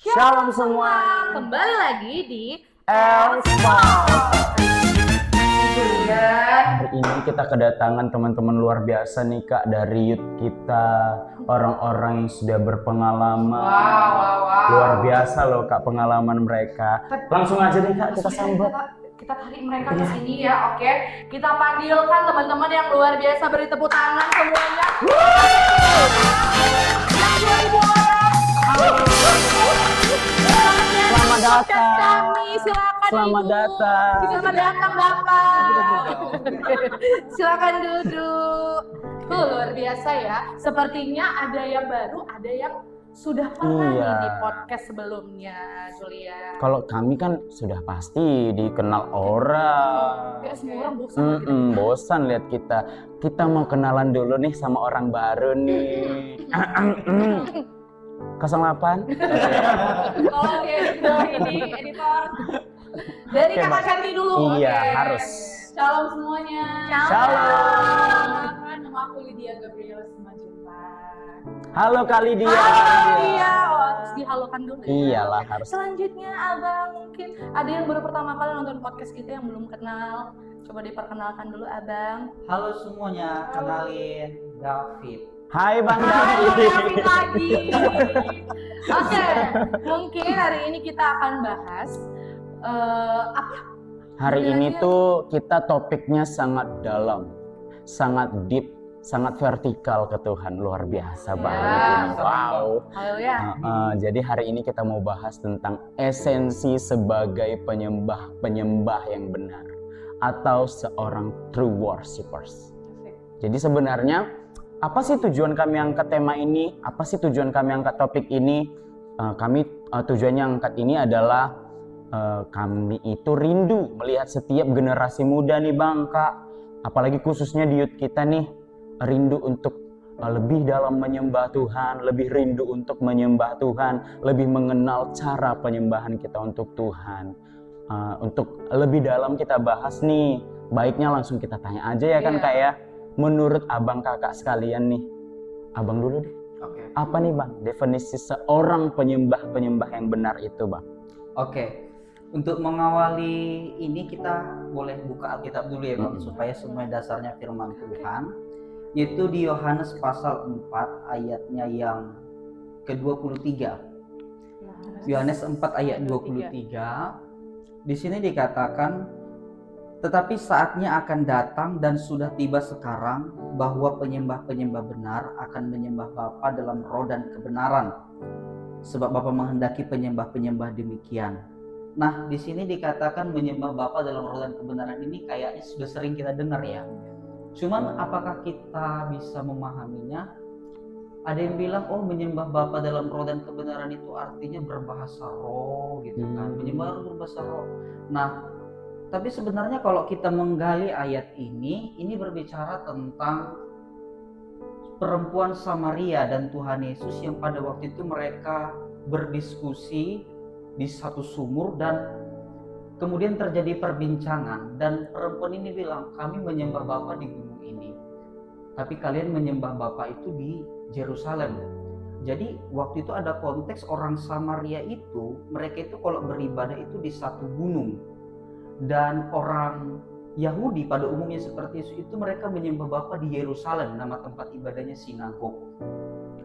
Shalom semua. Kembali lagi di Elspa. ya. Hari ini kita kedatangan teman-teman luar biasa nih Kak, dari youth kita, orang-orang yang sudah berpengalaman. Wow. Luar biasa loh Kak pengalaman mereka. Langsung aja deh Kak, kita sambut. Kita tarik mereka ke sini ya, oke? Kita panggilkan teman-teman yang luar biasa, beri tepuk tangan semuanya. Selamat datang. Kami silakan Selamat Ibu. datang. Selamat datang Bapak. Silakan duduk. Luar biasa ya. Sepertinya ada yang baru, ada yang sudah pernah Iya. nih di podcast sebelumnya, Julia. Kalau kami kan sudah pasti dikenal orang. Kayak semua orang bosan gitu. Bosan lihat kita. Kita mau kenalan dulu nih sama orang baru nih. 08. Oke, gitu. Ini editor. Dari Oke, Kakak Mbak. Cantik dulu. Iya, Oke. harus. Shalom semuanya. Shalom. Nama aku Lydia Gabriela Simanjuntak. Halo kali dia. Iya, harus dihalokan dulu ya. Iyalah, harus. Selanjutnya Abang, mungkin ada yang baru pertama kali nonton podcast kita yang belum kenal. Coba diperkenalkan dulu Abang. Halo semuanya, kenalin David. Hai Bang Hai, David. David lagi. Oke, mungkin hari ini kita akan bahas apa? Hari ini tuh kita topiknya sangat dalam, sangat deep, sangat vertikal ke Tuhan, luar biasa banget ini. Wow. Haleluya. Jadi hari ini kita mau bahas tentang esensi sebagai penyembah yang benar atau seorang true worshippers. Jadi sebenarnya apa sih tujuan kami angkat tema ini? Apa sih tujuan kami angkat topik ini? Tujuannya angkat ini adalah kami itu rindu melihat setiap generasi muda nih Bang, Kak. Apalagi khususnya di youth kita nih, rindu untuk lebih dalam menyembah Tuhan, lebih rindu untuk menyembah Tuhan, lebih mengenal cara penyembahan kita untuk Tuhan. Untuk lebih dalam kita bahas nih, baiknya langsung kita tanya aja ya kan Kak ya. Menurut abang kakak sekalian nih, abang dulu deh. Oke. Apa nih Bang definisi seorang penyembah yang benar itu Bang? Oke. Untuk mengawali ini kita boleh buka Alkitab dulu ya Bang, supaya semua dasarnya firman Tuhan. Yaitu di Yohanes pasal 4 ayatnya yang ke-23. Yohanes 4 ayat 23. Di sini dikatakan, tetapi saatnya akan datang dan sudah tiba sekarang bahwa penyembah-penyembah benar akan menyembah Bapa dalam roh dan kebenaran. Sebab Bapa menghendaki penyembah-penyembah demikian. Nah, di sini dikatakan menyembah Bapa dalam roh dan kebenaran ini kayaknya sudah sering kita dengar ya. Cuman apakah kita bisa memahaminya? Ada yang bilang, oh menyembah Bapa dalam roh dan kebenaran itu artinya berbahasa roh gitu kan. Menyembah roh berbahasa roh. Nah, tapi sebenarnya kalau kita menggali ayat ini berbicara tentang perempuan Samaria dan Tuhan Yesus yang pada waktu itu mereka berdiskusi di satu sumur dan kemudian terjadi perbincangan dan perempuan ini bilang, kami menyembah Bapa di gunung ini, tapi kalian menyembah Bapa itu di Yerusalem. Jadi waktu itu ada konteks orang Samaria itu, mereka itu kalau beribadah itu di satu gunung. Dan orang Yahudi pada umumnya seperti itu mereka menyembah Bapa di Yerusalem, nama tempat ibadahnya sinagog.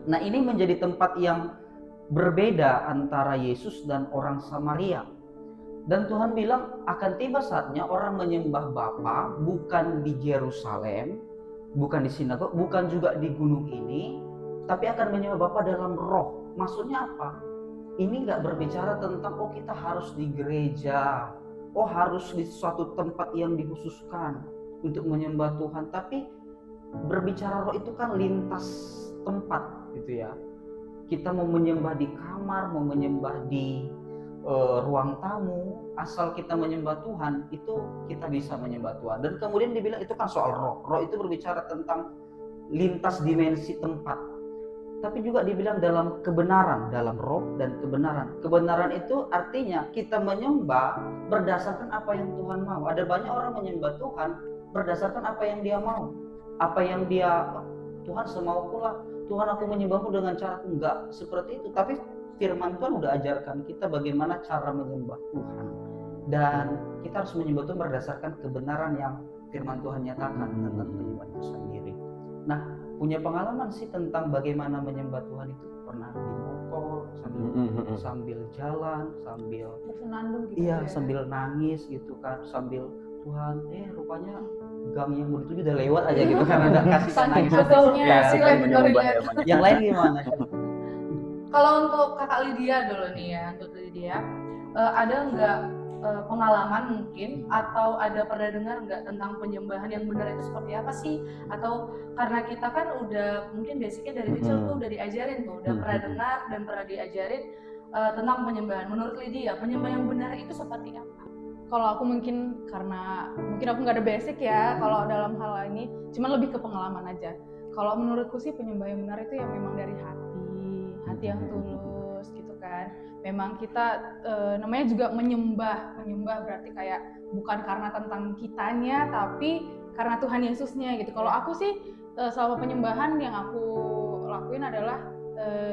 Nah ini menjadi tempat yang berbeda antara Yesus dan orang Samaria. Dan Tuhan bilang akan tiba saatnya orang menyembah Bapa bukan di Yerusalem, bukan di sinagog, bukan juga di gunung ini, tapi akan menyembah Bapa dalam roh. Maksudnya apa? Ini gak berbicara tentang oh kita harus di gereja, oh harus di suatu tempat yang dikhususkan untuk menyembah Tuhan. Tapi berbicara roh itu kan lintas tempat gitu ya. Kita mau menyembah di kamar, mau menyembah di ruang tamu, asal kita menyembah Tuhan itu kita bisa menyembah Tuhan. Dan kemudian dibilang itu kan soal roh. Roh itu berbicara tentang lintas dimensi tempat. Tapi juga dibilang dalam kebenaran, dalam roh dan kebenaran. Kebenaran itu artinya kita menyembah berdasarkan apa yang Tuhan mau. Ada banyak orang menyembah Tuhan berdasarkan apa yang dia mau. Apa yang dia, Tuhan semauku lah, Tuhan aku menyembahmu dengan cara enggak seperti itu. Tapi firman Tuhan udah ajarkan kita bagaimana cara menyembah Tuhan, dan kita harus menyembah Tuhan berdasarkan kebenaran yang firman Tuhan nyatakan tentang penyembahan itu sendiri. Nah, punya pengalaman sih tentang bagaimana menyembah Tuhan itu, pernah di motor sambil jalan, sambil bersenandung gitu. iya ya. sambil nangis gitu kan, sambil Tuhan rupanya gang yang mau dituju udah lewat aja gitu kan, ada kasih Saking nangis. kesel. Ya, Kasih Kan lagi menyembah relate. ya, Bang. yang lain gimana? Kalau untuk kakak Lydia dulu nih ya, untuk Lydia, ada nggak pengalaman mungkin atau ada pernah dengar nggak tentang penyembahan yang benar itu seperti apa sih? Atau karena kita kan udah mungkin basicnya dari kecil tuh udah diajarin tuh, udah pernah dengar dan pernah diajarin tentang penyembahan. Menurut Lydia, penyembahan yang benar itu seperti apa? Kalau aku mungkin karena mungkin aku nggak ada basic ya kalau dalam hal ini, cuman lebih ke pengalaman aja. Kalau menurutku sih penyembah yang benar itu yang memang dari hati yang tulus gitu kan. Memang kita namanya juga menyembah berarti kayak bukan karena tentang kitanya tapi karena Tuhan Yesusnya gitu. Kalau aku sih selama penyembahan yang aku lakuin adalah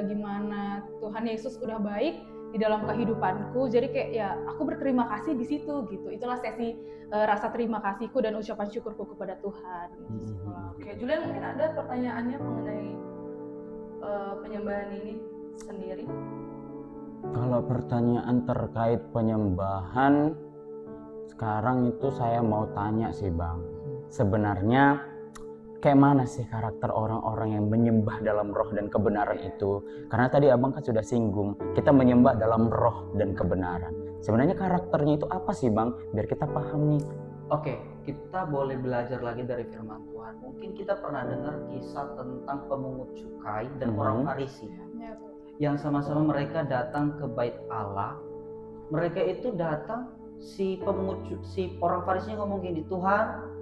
gimana Tuhan Yesus udah baik di dalam kehidupanku, jadi kayak ya aku berterima kasih di situ gitu. Itulah sesi rasa terima kasihku dan ucapan syukurku kepada Tuhan gitu. Oke, Julian mungkin ada pertanyaannya mengenai penyembahan ini sendiri. Kalau pertanyaan terkait penyembahan, sekarang itu saya mau tanya sih Bang. Sebenarnya kayak mana sih karakter orang-orang yang menyembah dalam roh dan kebenaran itu? Karena tadi Abang kan sudah singgung, kita menyembah dalam roh dan kebenaran. Sebenarnya karakternya itu apa sih Bang? Biar kita paham nih. Oke, kita boleh belajar lagi dari firman Tuhan. Mungkin kita pernah dengar kisah tentang pemungut cukai dan orang Farisi. Ya. Yang sama-sama mereka datang ke bait Allah. Mereka itu datang, si orang Farisi ngomong gini, Tuhan,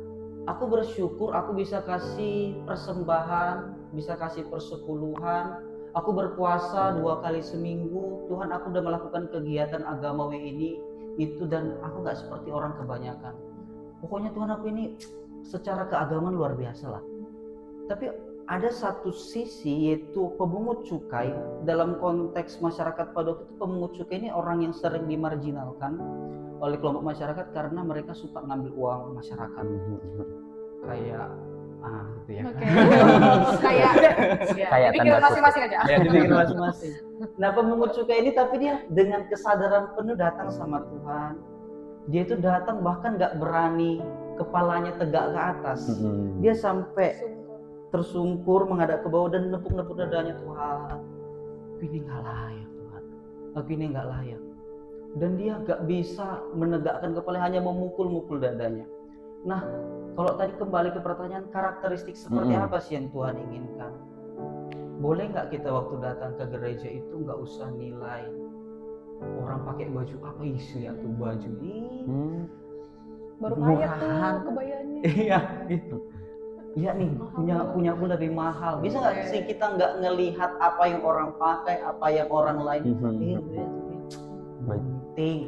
aku bersyukur aku bisa kasih persembahan, bisa kasih persepuluhan, aku berpuasa 2 kali seminggu, Tuhan aku udah melakukan kegiatan agamawi ini, itu, dan aku gak seperti orang kebanyakan. Pokoknya Tuhan aku ini secara keagamaan luar biasa lah. Tapi ada satu sisi yaitu pemungut cukai. Dalam konteks masyarakat pada waktu itu, pemungut cukai ini orang yang sering dimarginalkan oleh kelompok masyarakat karena mereka suka ngambil uang masyarakat. Kayak gitu ya. Oke. Kayak Pikir tanda masing-masing aja. Ya, dipikir masing-masing. Nah, pemungut cukai ini tapi dia dengan kesadaran penuh datang sama Tuhan. Dia itu datang bahkan gak berani kepalanya tegak ke atas. Dia sampai tersungkur menghadap ke bawah dan nepuk-nepuk dadanya, Tuhan, aku ini gak layak Tuhan, aku ini gak layak. Dan dia gak bisa menegakkan kepala, hanya memukul-mukul dadanya. Nah, kalau tadi kembali ke pertanyaan, karakteristik seperti apa sih yang Tuhan inginkan? Boleh gak kita waktu datang ke gereja itu gak usah nilai orang pakai baju apa isu ya tuh baju ini Baru kaya murahan. tuh kebayanya. Iya gitu. Iya nih, punya pun lebih mahal. Bisa nggak sih kita nggak ngelihat apa yang orang pakai, apa yang orang lain penting.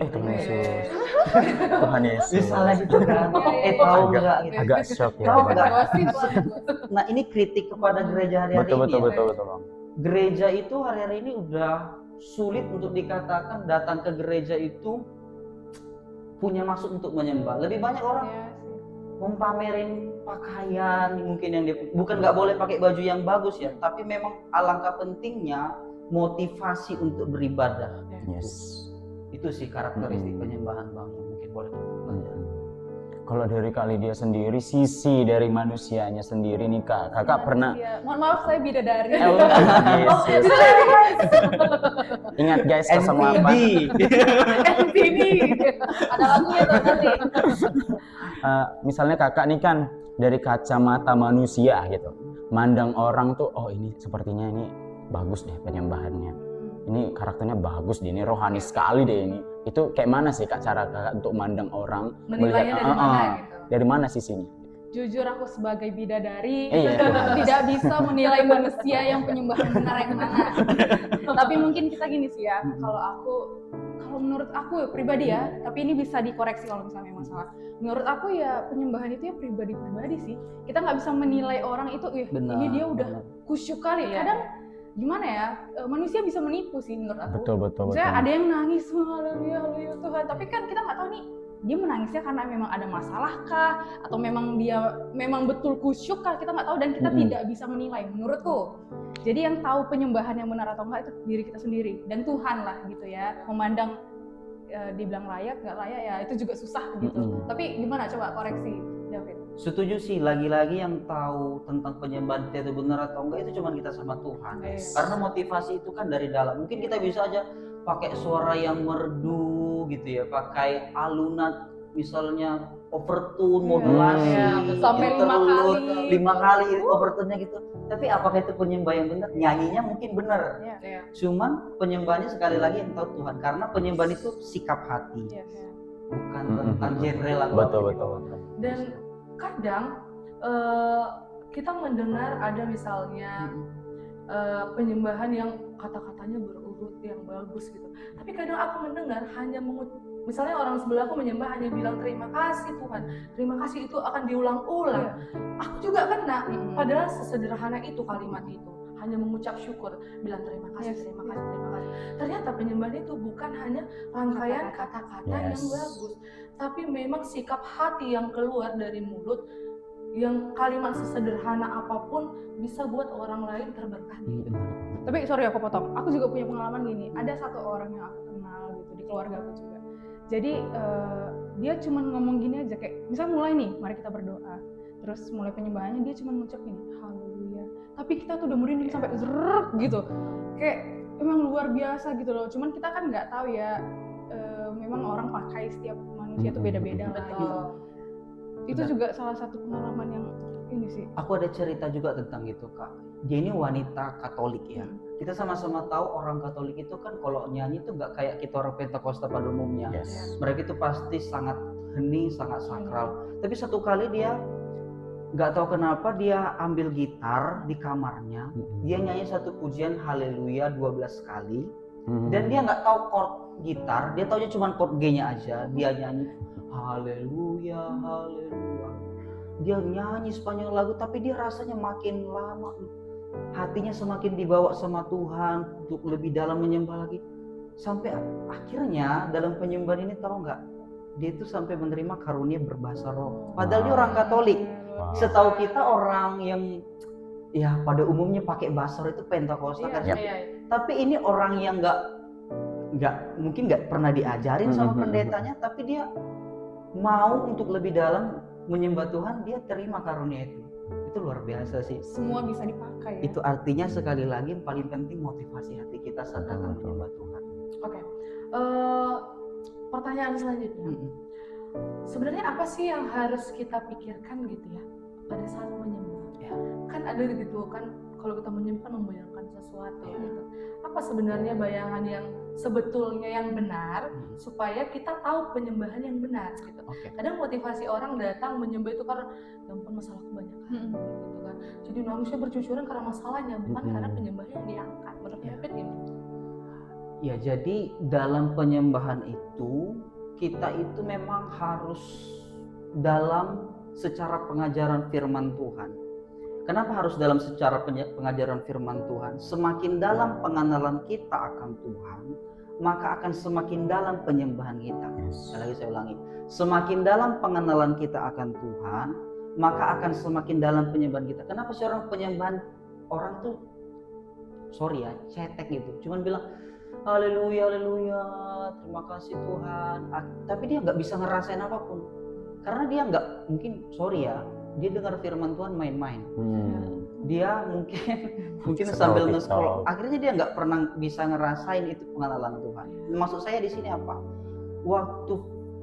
Tuhan Yesus. Tuhan Yesus. Misalnya gitu kan. Tahu nggak gitu. Agak shock ya. Tahu nggak? Gosip. Nah ini kritik kepada gereja hari-hari Betul ini. betul ya. betul Bang. Gereja itu hari-hari ini udah sulit untuk dikatakan datang ke gereja itu punya maksud untuk menyembah. Lebih banyak orang Iya sih. mempamerin pakaian mungkin yang dia bukan nggak boleh pakai baju yang bagus ya, tapi memang alangkah pentingnya motivasi untuk beribadah. Yes. Itu sih karakteristik penyembahan Bang yang mungkin boleh kita pelajari. Kalau dari kali dia sendiri, sisi dari manusianya sendiri nih Kak. Kakak pernah Iya. Mohon maaf saya bidadari. Yesus. Ingat guys, 08. Ini ada lagunya tuh nanti. Misalnya kakak nih kan dari kacamata manusia gitu, mandang orang tuh, oh ini sepertinya ini bagus deh penyembahannya, ini karakternya bagus deh, ini rohani sekali deh ini. Itu kayak mana sih Kak cara kakak untuk mandang orang, Menilainya dari mana gitu? dari mana sisinya? Jujur aku sebagai bidadari Iya. tidak bisa menilai manusia yang penyembahan benar yang mana. Tapi mungkin kita gini sih ya, kalau menurut aku pribadi ya, tapi ini bisa dikoreksi kalau misalnya memang salah. Menurut aku ya penyembahan itu ya pribadi-pribadi sih. Kita nggak bisa menilai orang itu, ini dia udah kusyuk kali. Iya. Kadang gimana ya, manusia bisa menipu sih menurut aku. Betul. Misalnya ada yang nangis, haleluya, haleluya Tuhan, tapi kan kita nggak tahu nih dia menangisnya karena memang ada masalah kah, atau memang dia memang betul kusyuk kah, kita nggak tahu dan kita tidak bisa menilai menurutku. Jadi yang tahu penyembahan yang benar atau enggak itu diri kita sendiri dan Tuhan lah gitu ya. Memandang dibilang layak nggak layak ya itu juga susah gitu. Tapi gimana, coba koreksi David? Setuju sih, lagi-lagi yang tahu tentang penyembahan kita itu benar atau enggak itu cuma kita sama Tuhan. Karena motivasi itu kan dari dalam. Mungkin kita bisa aja pakai suara yang merdu gitu ya, pakai alunan misalnya overtune, modulasi, sampai 5 kali overtune-nya gitu. Tapi apakah itu penyembahan yang benar? Nyanyinya mungkin benar. Cuman penyembahannya sekali lagi yang tahu Tuhan. Karena penyembahan itu sikap hati. Bukan tentang genre lagu. Betul. Dan kadang kita mendengar ada misalnya penyembahan yang kata-katanya berurut yang bagus gitu. Tapi kadang aku mendengar hanya misalnya orang sebelah aku menyembah hanya bilang terima kasih Tuhan, terima kasih itu akan diulang-ulang. Aku juga kena, padahal sesederhana itu kalimat itu. Hanya mengucap syukur, bilang terima kasih, terima kasih, terima kasih. Ternyata penyembahan itu bukan hanya rangkaian kata-kata yang bagus, tapi memang sikap hati yang keluar dari mulut, yang kalimat sesederhana apapun bisa buat orang lain terberkati. Tapi sorry aku potong, aku juga punya pengalaman gini. Ada satu orang yang aku kenal gitu di keluarga aku juga. Jadi dia cuma ngomong gini aja, kayak misal mulai nih, mari kita berdoa. Terus mulai penyembahannya dia cuma ngucap gini, haleluya. Tapi kita tuh udah merinding sampai zrrrk gitu. Kayak memang luar biasa gitu loh. Cuman kita kan nggak tahu ya, memang orang pakai setiap manusia tuh beda-beda lah gitu. Itu juga salah satu pengalaman yang ini sih. Aku ada cerita juga tentang itu Kak. Dia ini wanita Katolik ya. Kita sama-sama tahu orang Katolik itu kan kalau nyanyi itu nggak kayak kita orang Pentakosta pada umumnya. Mereka itu pasti sangat hening, sangat sakral. Tapi satu kali dia nggak tahu kenapa dia ambil gitar di kamarnya. Dia nyanyi satu pujian haleluya 12 kali. Dan dia nggak tahu chord gitar, dia taunya cuma chord G-nya aja. Dia nyanyi haleluya, haleluya. Dia nyanyi sepanjang lagu, tapi dia rasanya makin lama hatinya semakin dibawa sama Tuhan untuk lebih dalam menyembah lagi. Sampai akhirnya dalam penyembahan ini tahu nggak? Dia itu sampai menerima karunia berbahasa roh. Padahal dia orang Katolik. Setahu kita orang yang ya pada umumnya pakai bahasa roh itu Pentakosta kan. Tapi ini orang yang mungkin nggak pernah diajarin sama pendetanya, tapi dia mau untuk lebih dalam menyembah Tuhan, dia terima karunia itu. Itu luar biasa sih. Semua bisa dipakai ya. Itu artinya sekali lagi yang paling penting motivasi hati kita saat datang menyembah Tuhan. Oke. Pertanyaan selanjutnya. Sebenarnya apa sih yang harus kita pikirkan gitu ya pada saat menyembah? Kan ada gitu kan, kalau kita menyembah membayangkan sesuatu gitu. Apa sebenarnya bayangan yang sebetulnya yang benar supaya kita tahu penyembahan yang benar gitu. Kadang motivasi orang datang menyembah itu karena ya ampun masalah kebanyakan gitu kan. Jadi manusia bercucuran karena masalahnya, bukan karena penyembahan yang diangkat. Menurut David gimana? Ya, jadi dalam penyembahan itu kita itu memang harus dalam secara pengajaran firman Tuhan. Kenapa harus dalam secara pengajaran firman Tuhan? Semakin dalam pengenalan kita akan Tuhan, maka akan semakin dalam penyembahan kita. Sekali lagi saya ulangi, semakin dalam pengenalan kita akan Tuhan, maka akan semakin dalam penyembahan kita. Kenapa sih orang penyembahan, orang tuh sorry ya, cetek gitu, cuman bilang haleluya, haleluya, terima kasih Tuhan, tapi dia nggak bisa ngerasain apapun, karena dia nggak, mungkin sorry ya, dia dengar firman Tuhan main-main. Dia mungkin sambil nge-scroll, akhirnya dia nggak pernah bisa ngerasain itu pengenalan Tuhan. Maksud saya di sini apa? Waktu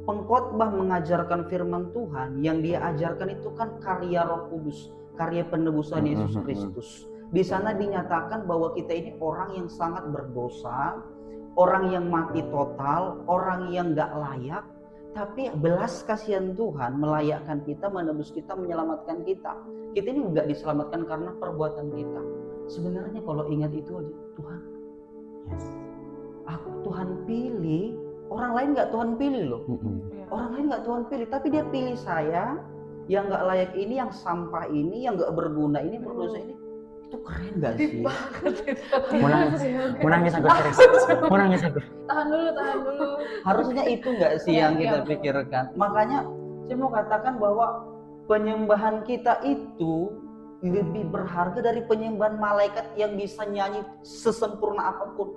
pengkhotbah mengajarkan firman Tuhan, yang dia ajarkan itu kan karya Roh Kudus, karya penebusan Yesus Kristus. Di sana dinyatakan bahwa kita ini orang yang sangat berdosa, orang yang mati total, orang yang nggak layak. Tapi belas kasihan Tuhan melayakkan kita, menebus kita, menyelamatkan kita. Kita ini nggak diselamatkan karena perbuatan kita. Sebenarnya kalau ingat itu aja, Tuhan, aku Tuhan pilih, orang lain nggak Tuhan pilih loh. Orang lain nggak Tuhan pilih, tapi Dia pilih saya yang nggak layak ini, yang sampah ini, yang nggak berguna ini, berdosa ini. Itu keren gak sih? Deep banget itu. Mau nangis aku serius. Mau nangis aku. Tahan dulu. Harusnya itu nggak sih yang Iya, kita betul. pikirkan. Makanya saya mau katakan bahwa penyembahan kita itu lebih berharga dari penyembahan malaikat yang bisa nyanyi sesempurna apapun.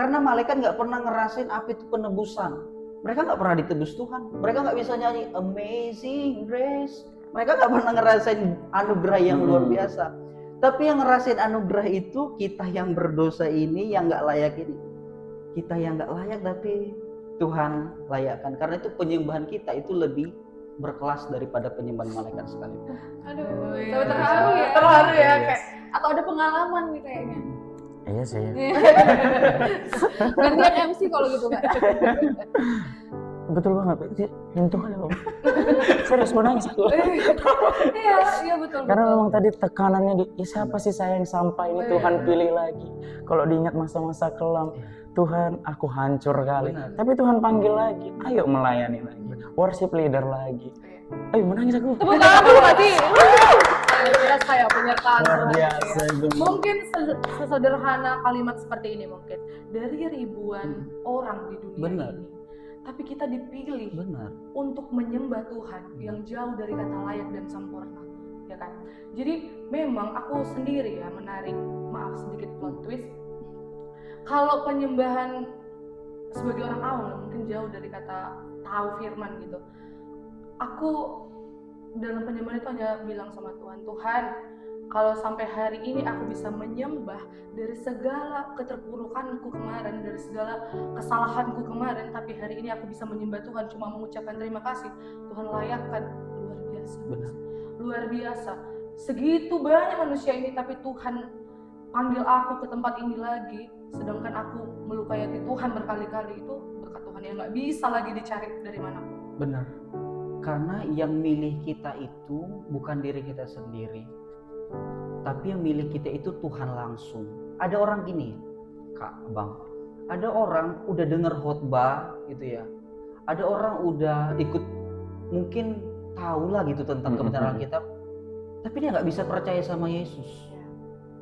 Karena malaikat nggak pernah ngerasain apa itu penebusan. Mereka nggak pernah ditebus Tuhan. Mereka nggak bisa nyanyi Amazing Grace. Mereka nggak pernah ngerasain anugerah yang luar biasa. Tapi yang ngerasain anugerah itu kita yang berdosa ini, yang nggak layak ini. Kita yang nggak layak tapi Tuhan layakkan. Karena itu penyembahan kita itu lebih berkelas daripada penyembahan malaikat sekalipun. Aduh, Iya. sampai terharu ya. Terharu ya, Yes. kayak Atau ada pengalaman nih kayaknya. Iya sih. Gantian MC kalau gitu kan. Betul banget. Nyentuh kali loh. Serius mau nangis aku. iya betul. Karena betul. memang tadi tekanannya siapa sih saya yang sampai ini Tuhan pilih lagi. Kalau diingat masa-masa kelam, Tuhan aku hancur kali. Benar. Tapi Tuhan panggil lagi, ayo melayani lagi. Worship leader lagi. Ayo mau nangis aku. Tepuk tangan dulu tadi. Luar biasa ya penyertaan Luar Tuhan biasa ya. itu. Mungkin sesederhana kalimat seperti ini mungkin dari ribuan orang di dunia Benar. ini, tapi kita dipilih Benar. untuk menyembah Tuhan yang jauh dari kata layak dan sempurna, ya kan? Jadi memang aku sendiri ya menarik, maaf sedikit plot twist. Kalau penyembahan sebagai orang awam mungkin jauh dari kata tahu firman gitu. Aku dalam penyembahan itu hanya bilang sama Tuhan, Tuhan, kalau sampai hari ini aku bisa menyembah dari segala keterpurukanku kemarin, dari segala kesalahanku kemarin, tapi hari ini aku bisa menyembah Tuhan cuma mengucapkan terima kasih, Tuhan layakkan. Luar biasa. Benar. Luar biasa. Segitu banyak manusia ini, tapi Tuhan panggil aku ke tempat ini lagi, sedangkan aku melukai hati Tuhan berkali-kali. Itu berkat Tuhan yang gak bisa lagi dicari dari manapun. Benar. Karena yang milih kita itu bukan diri kita sendiri, tapi yang milih kita itu Tuhan langsung. Ada orang gini, Kak, Bang, ada orang udah denger khotbah gitu ya, ada orang udah ikut, mungkin tahu lah gitu tentang kebenaran Alkitab, tapi dia nggak bisa percaya sama Yesus.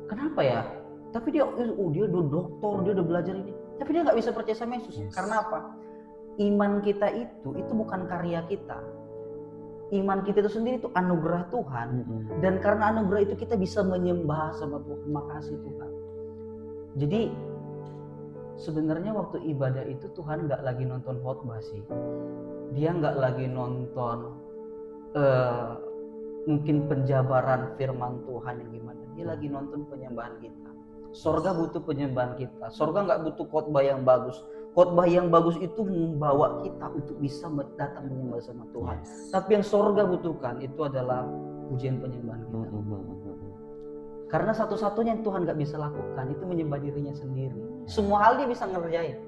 Kenapa ya? Tapi dia udah doktor, dia udah belajar ini, tapi dia nggak bisa percaya sama Yesus. Yes. Karena apa? Iman kita itu bukan karya kita. Iman kita itu sendiri itu anugerah Tuhan. Dan karena anugerah itu kita bisa menyembah sama Tuhan. Makasih Tuhan. Jadi sebenarnya waktu ibadah itu Tuhan nggak lagi nonton khotbah sih. Dia nggak lagi nonton mungkin penjabaran firman Tuhan yang gimana. Dia lagi nonton penyembahan kita. Sorga butuh penyembahan kita. Sorga nggak butuh khotbah yang bagus. Khotbah yang bagus itu membawa kita untuk bisa datang menyembah sama Tuhan. Yes. Tapi yang sorga butuhkan itu adalah pujian penyembahan kita. Karena satu-satunya yang Tuhan gak bisa lakukan itu menyembah dirinya sendiri. Semua hal dia bisa ngerjain,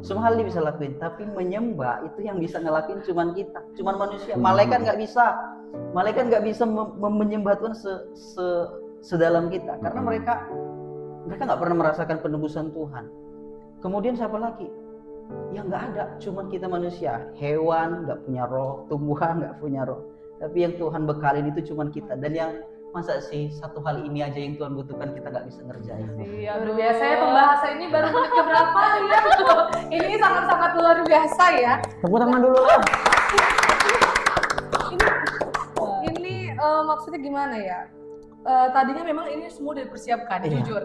semua hal dia bisa lakuin. Tapi menyembah itu yang bisa ngelakuin cuman kita, cuman manusia. Malaikat gak bisa. Malaikat gak bisa menyembah Tuhan sedalam kita. Karena mereka gak pernah merasakan penebusan Tuhan. Kemudian siapa lagi? Ya nggak ada, cuman kita manusia. Hewan nggak punya roh, tumbuhan nggak punya roh. Tapi yang Tuhan bekalin itu cuman kita. Dan yang masa sih satu hal ini aja yang Tuhan butuhkan kita nggak bisa ngerjain. Iya, Luar biasa ya pembahasan ini baru menit keberapa ya? Ini sangat-sangat luar biasa ya. Tepuk tangan dulu lah. Ini maksudnya gimana ya? Tadinya memang ini semua udah dipersiapkan, Iya. jujur.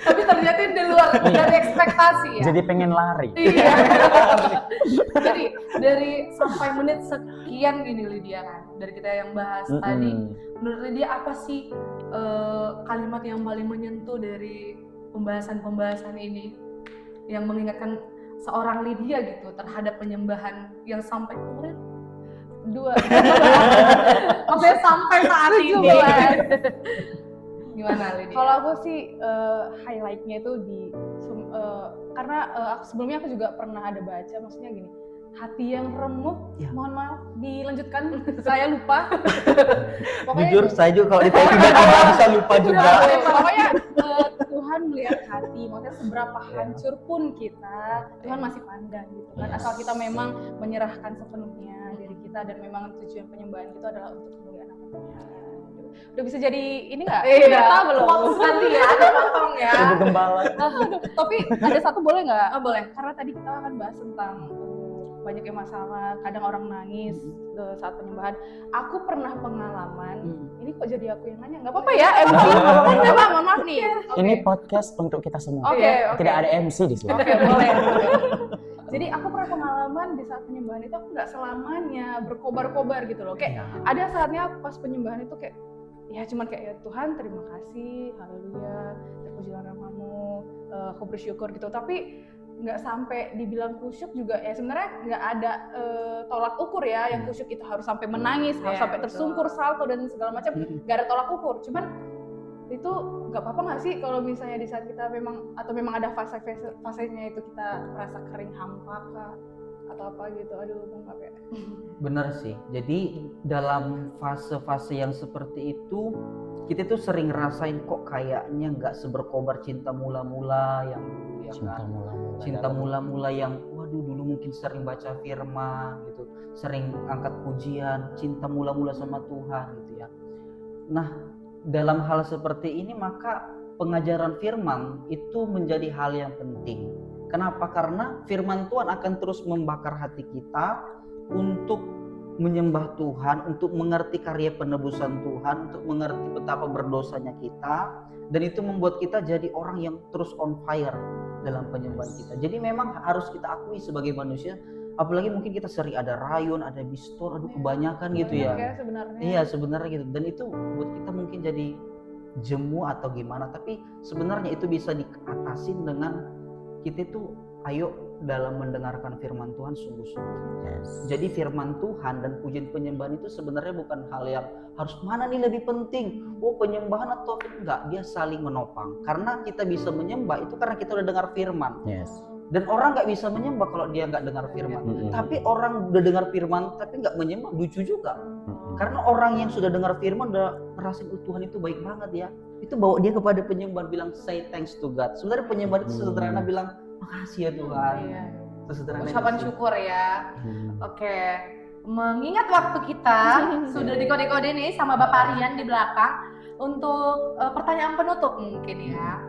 Tapi ternyata ini di luar dari ekspektasi ya. Jadi pengen lari. Iya. Jadi dari sampai menit sekian gini Lydia kan, dari kita yang bahas tadi, menurut Lydia apa sih kalimat yang paling menyentuh dari pembahasan ini, yang mengingatkan seorang Lydia gitu terhadap penyembahan yang sampai kemarin? Dua. Maksudnya sampai saat ini. Gimana Lydia? Kalau aku sih highlightnya itu karena sebelumnya aku juga pernah ada baca, maksudnya gini, hati yang remuk, Ya. mohon maaf dilanjutkan, saya lupa. Jujur saya juga kalau ditanya tiba-tiba bisa lupa juga. Pokoknya Tuhan melihat hati, maksudnya seberapa hancur pun kita, Tuhan masih pandang gitu kan, Yes. asal kita memang menyerahkan sepenuhnya diri kita dan memang tujuan penyembahan itu adalah untuk kemuliaan nama Tuhan. Udah bisa jadi ini nggak? Iya, Data belum? quotes nanti ya, ada potong ya. Jadi gembala. Tapi ada satu boleh nggak? Oh, boleh. Karena tadi kita akan bahas tentang banyaknya masalah, kadang orang nangis saat penyembahan. Aku pernah pengalaman, ini kok jadi aku yang nanya? Nggak apa-apa ya, MC. Nggak apa, mohon maaf nih. Ini podcast untuk kita semua. Oke, oke. Tidak ada MC di sini. Oke, boleh. Jadi aku pernah pengalaman di saat penyembahan itu aku nggak selamanya berkobar-kobar gitu loh. Kayak ada saatnya pas penyembahan itu kayak ya cuman kayak ya Tuhan terima kasih, haleluya, terpujilah namamu, aku bersyukur gitu. Tapi nggak sampai dibilang kusyuk juga ya sebenarnya nggak ada tolak ukur ya yang kusyuk itu harus sampai menangis, harus sampai tersungkur, salto dan segala macam, nggak ada tolak ukur. Cuman itu nggak apa-apa nggak sih kalau misalnya di saat kita memang ada fasenya itu kita merasa kering hampa kah atau apa gitu, aduh maaf ya. Bener sih, jadi dalam fase-fase yang seperti itu kita tuh sering ngerasain kok kayaknya nggak seberkobar cinta mula-mula yang dulu ya kan, cinta mula-mula yang waduh dulu mungkin sering baca firman gitu, sering angkat pujian, cinta mula-mula sama Tuhan gitu ya. Nah dalam hal seperti ini maka pengajaran firman itu menjadi hal yang penting. Kenapa? Karena firman Tuhan akan terus membakar hati kita untuk menyembah Tuhan, untuk mengerti karya penebusan Tuhan, untuk mengerti betapa berdosanya kita, dan itu membuat kita jadi orang yang terus on fire dalam penyembahan kita. Jadi memang harus kita akui sebagai manusia, apalagi mungkin kita sering ada rayon, ada bistor, aduh kebanyakan gitu ya. Sebenarnya. Iya sebenarnya gitu, dan itu buat kita mungkin jadi jemu atau gimana, tapi sebenarnya itu bisa diatasin dengan kita tuh ayo dalam mendengarkan firman Tuhan sungguh-sungguh. Jadi firman Tuhan dan pujian penyembahan itu sebenarnya bukan hal yang harus mana nih lebih penting, penyembahan atau enggak, dia saling menopang. Karena kita bisa menyembah itu karena kita udah dengar firman. Dan orang nggak bisa menyembah kalau dia nggak dengar firman. Tapi orang udah dengar firman tapi nggak menyembah, lucu juga. Karena orang yang sudah dengar firman udah ngerasain Tuhan itu baik banget ya, itu bawa dia kepada penyembahan, bilang say thanks to God. Sebenarnya penyembahan itu sederhana, bilang makasih ya Tuhan. Sesederhana Ucapan syukur ya. Oke, mengingat waktu kita sudah dikode-kode nih sama Bapak Rian di belakang untuk pertanyaan penutup mungkin ya,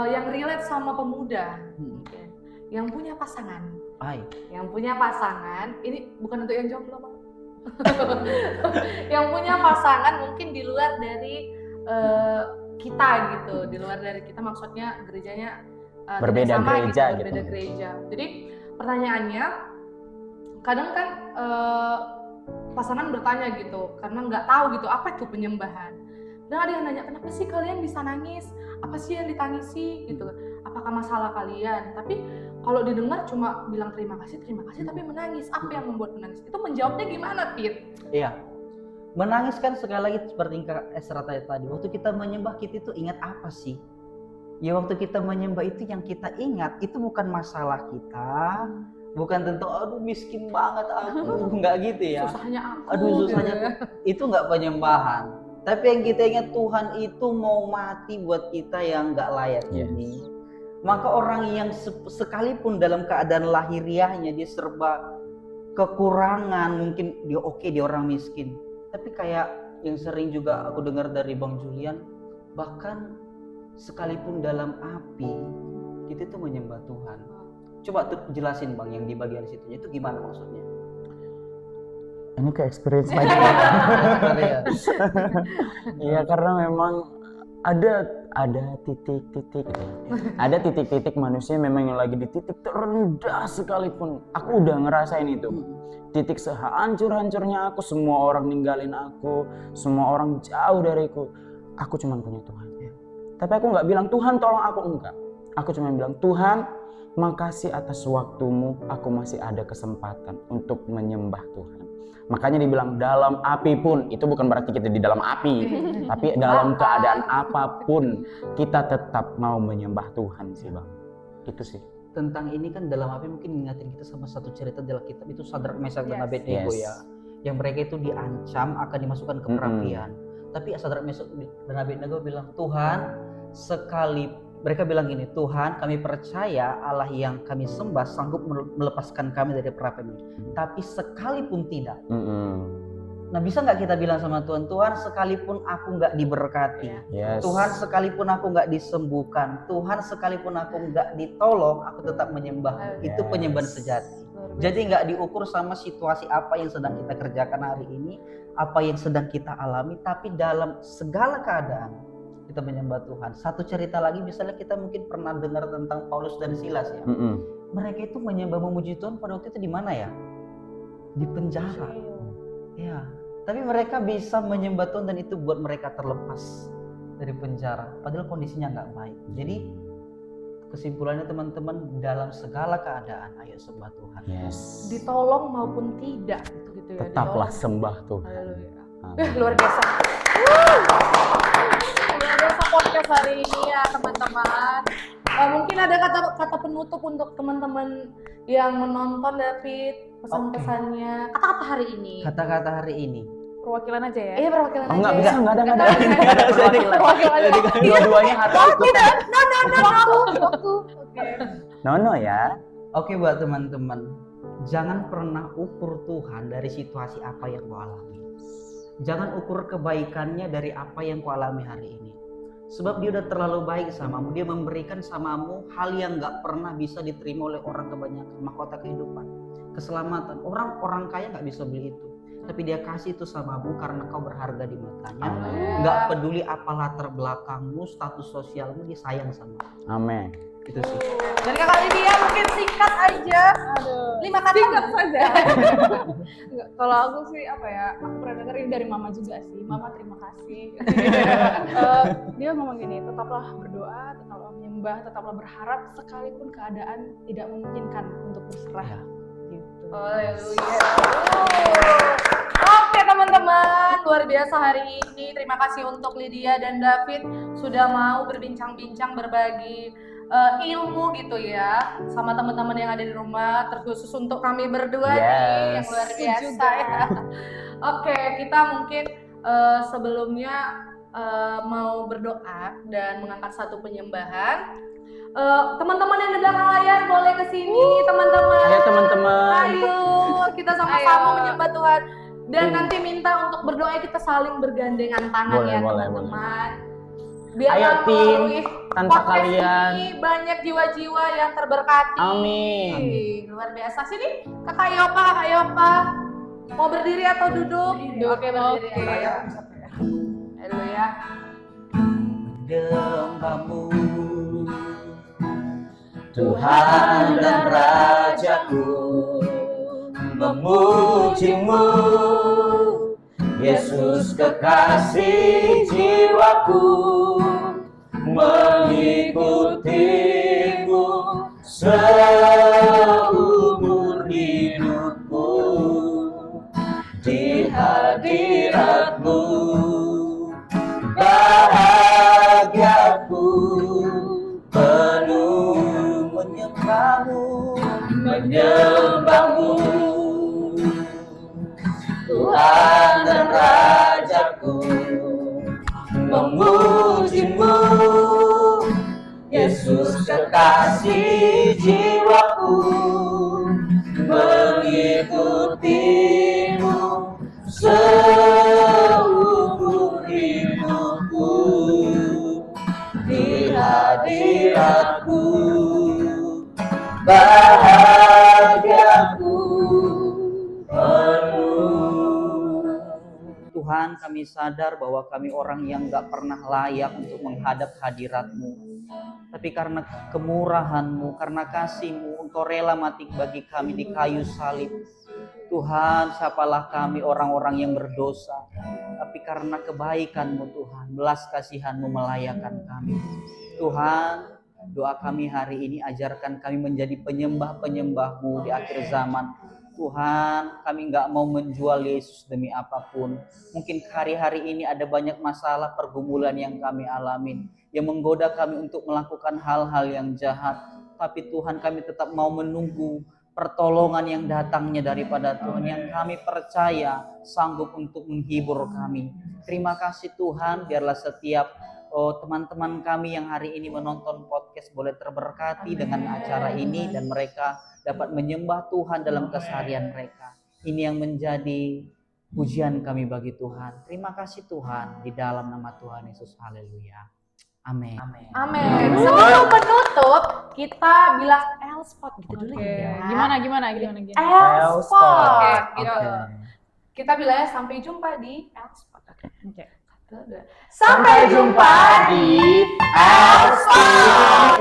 yang relate sama pemuda mungkin, yang punya pasangan. Yang punya pasangan, ini bukan untuk yang jomblo Bang. Yang punya pasangan mungkin di luar dari kita gitu, di luar dari kita, maksudnya gerejanya berbeda sama gereja gitu, berbeda gereja. Jadi pertanyaannya, kadang kan pasangan bertanya gitu karena nggak tahu gitu apa itu penyembahan. Dan ada yang nanya, kenapa sih kalian bisa nangis? Apa sih yang ditangisi gitu? Apakah masalah kalian? Tapi kalau didengar cuma bilang terima kasih tapi menangis. Apa yang membuat menangis? Itu menjawabnya gimana, Pit? Iya. Menangis kan sekali lagi seperti Kak Esra tadi. Waktu kita menyembah, kita itu ingat apa sih? Ya waktu kita menyembah itu yang kita ingat itu bukan masalah kita, bukan tentang aduh miskin banget aku, enggak gitu ya. Susahnya aku. Aduh susahnya aku. Itu enggak penyembahan. Tapi yang kita ingat, Tuhan itu mau mati buat kita yang enggak layak ini. Maka orang yang sekalipun dalam keadaan lahiriahnya dia serba kekurangan, mungkin dia dia orang miskin. Tapi kayak yang sering juga aku dengar dari Bang Julian, bahkan sekalipun dalam api kita tuh menyembah Tuhan. Coba tuh jelasin Bang yang di bagian situnya itu gimana maksudnya? Ini ke experience lagi. Iya, karena memang ada titik-titik, ada titik-titik manusia memang yang lagi di titik terendah sekalipun. Aku udah ngerasain itu. Titik sehancur-hancurnya aku, semua orang ninggalin aku, semua orang jauh dariku. Aku cuma punya Tuhan. Tapi aku nggak bilang Tuhan tolong aku, enggak. Aku cuma bilang Tuhan makasih atas waktumu, aku masih ada kesempatan untuk menyembah Tuhan. Makanya dibilang dalam api pun, itu bukan berarti kita di dalam api, tapi dalam keadaan apapun kita tetap mau menyembah Tuhan sih Bang. Itu sih. Tentang ini kan dalam api mungkin mengingatkan kita sama satu cerita dalam kitab itu Sadrak Mesak dan Abednego ya. Yang mereka itu diancam akan dimasukkan ke perapian. Tapi Sadrak Mesak dan Abednego bilang, Tuhan mereka bilang gini, Tuhan kami percaya Allah yang kami sembah sanggup melepaskan kami dari perapian ini. Tapi sekalipun tidak. Nah, bisa nggak kita bilang sama Tuhan, Tuhan sekalipun aku nggak diberkati, Yes. Tuhan sekalipun aku nggak disembuhkan, Tuhan sekalipun aku nggak ditolong, aku tetap menyembah. Itu penyembahan sejati. Jadi nggak diukur sama situasi apa yang sedang kita kerjakan hari ini, apa yang sedang kita alami, tapi dalam segala keadaan kita menyembah Tuhan. Satu cerita lagi, misalnya kita mungkin pernah dengar tentang Paulus dan Silas ya. Mereka itu menyembah memuji Tuhan pada waktu itu di mana ya? Di penjara. Ya. Tapi mereka bisa menyembah Tuhan dan itu buat mereka terlepas dari penjara. Padahal kondisinya nggak baik. Jadi kesimpulannya teman-teman, dalam segala keadaan ayo sembah Tuhan. Yes. Ditolong maupun tidak gitu ya. Tetaplah Ditolong. sembah Tuhan. Haleluya. Amin. Luar biasa. Luar biasa podcast hari ini ya teman-teman. Mungkin ada kata penutup untuk teman-teman yang menonton, David, pesan-pesannya, kata-kata hari ini. Kata-kata hari ini. Perwakilan aja ya. Iya, perwakilan Oh, nggak aja. bisa, nggak ada. Perwakilan aja. Dua-duanya harus ikutan. Waktu. Oke. No ya. Oke buat teman-teman, jangan pernah ukur Tuhan dari situasi apa yang kau alami. Jangan ukur kebaikannya dari apa yang kau alami hari ini. Sebab dia udah terlalu baik samamu, dia memberikan samamu hal yang gak pernah bisa diterima oleh orang kebanyakan, mahkota kehidupan, keselamatan. Orang kaya gak bisa beli itu, tapi dia kasih itu samamu karena kau berharga di matanya. Gak peduli apa latar belakangmu, status sosialmu, dia sayang sama. Amin. Itu sih. Dari Kakak Lydia mungkin singkat aja. 5 kata. Singkat saja. Enggak, kalau aku sih apa ya, aku pernah denger ini dari mama juga sih. Mama terima kasih. Dia ngomong gini, tetaplah berdoa, tetaplah menyembah, tetaplah berharap sekalipun keadaan tidak memungkinkan untuk berserah. Ya. Gitu. Haleluya. Oke teman-teman, luar biasa hari ini. Terima kasih untuk Lydia dan David sudah mau berbincang-bincang, berbagi ilmu gitu ya sama teman-teman yang ada di rumah, terkhusus untuk kami berdua nih yang luar biasa ya. Oke, kita mungkin sebelumnya mau berdoa dan mengangkat satu penyembahan. Teman-teman yang di belakang layar boleh kesini teman-teman. Ayo teman-teman. Ayo kita sama-sama Ayo. menyembah Tuhan dan nanti minta untuk berdoa, kita saling bergandengan tangan Boleh, ya boleh, teman-teman. Biar Ayo, tim. melalui Tanpa podcast kalian. ini banyak jiwa-jiwa yang terberkati. Amin. Luar biasa. Sini Kakak Yopa. Mau berdiri atau duduk? Oke, berdiri. Oke. Ayo. Haleluya. Menyembahmu Tuhan dan Rajaku, memujimu Yesus kekasih jiwaku, mengikutimu seumur hidupku, di hadiratmu bahagiaku penuh menyembahmu Tuhan dan Rajaku, memujimu Yesus kekasih jiwaku, mengikutimu seumur hidupku, di hadiratku bahagiaku penuh. Tuhan, kami sadar bahwa kami orang yang gak pernah layak untuk menghadap hadirat-Mu. Tapi karena kemurahan-Mu, karena kasih-Mu, Engkau rela mati bagi kami di kayu salib. Tuhan, siapalah kami orang-orang yang berdosa. Tapi karena kebaikan-Mu Tuhan, belas kasihan-Mu melayakkan kami. Tuhan, doa kami hari ini, ajarkan kami menjadi penyembah-penyembah-Mu di akhir zaman. Tuhan, kami gak mau menjual Yesus demi apapun. Mungkin hari-hari ini ada banyak masalah pergumulan yang kami alamin, yang menggoda kami untuk melakukan hal-hal yang jahat. Tapi Tuhan, kami tetap mau menunggu pertolongan yang datangnya daripada Tuhan, yang kami percaya sanggup untuk menghibur kami. Terima kasih Tuhan, biarlah setiap teman-teman kami yang hari ini menonton podcast boleh terberkati dengan acara ini, dan mereka dapat menyembah Tuhan dalam keseharian mereka. Ini yang menjadi pujian kami bagi Tuhan. Terima kasih Tuhan, di dalam nama Tuhan Yesus. Haleluya. Amin. Amin. Sebelum menutup, kita bilang L-spot gitu dulu Oke, ya. gimana? L-spot. Oke, gitu. Oke. Kita bilangnya sampai jumpa di L-spot. Oke. Oke. Satu, dua. Sampai jumpa di L-spot.